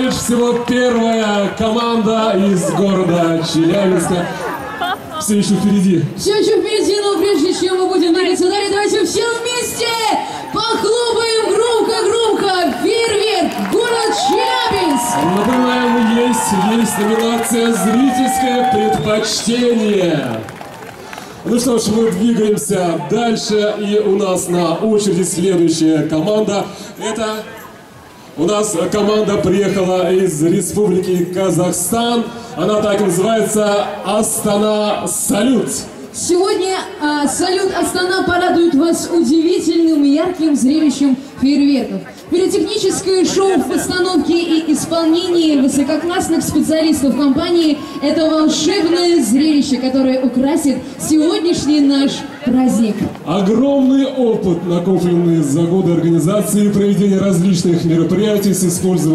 лишь всего первая команда из города Челябинска. Все еще впереди. Все еще впереди, но прежде чем мы будем двигаться далее, давайте все вместе похлопаем громко-громко. Фейерверк, город Челябинск. Напоминаем, есть номинация «Зрительское предпочтение». Ну что ж, мы двигаемся дальше, и у нас на очереди следующая команда. Это у нас команда приехала из Республики Казахстан. Она так и называется «Астана Салют». Сегодня салют Астана порадует вас удивительным и ярким зрелищем фейерверков. Пиротехническое шоу в постановке и исполнении высококлассных специалистов компании – это волшебное зрелище, которое украсит сегодняшний наш праздник. Огромный опыт, накопленный за годы организации и проведения различных мероприятий с использованием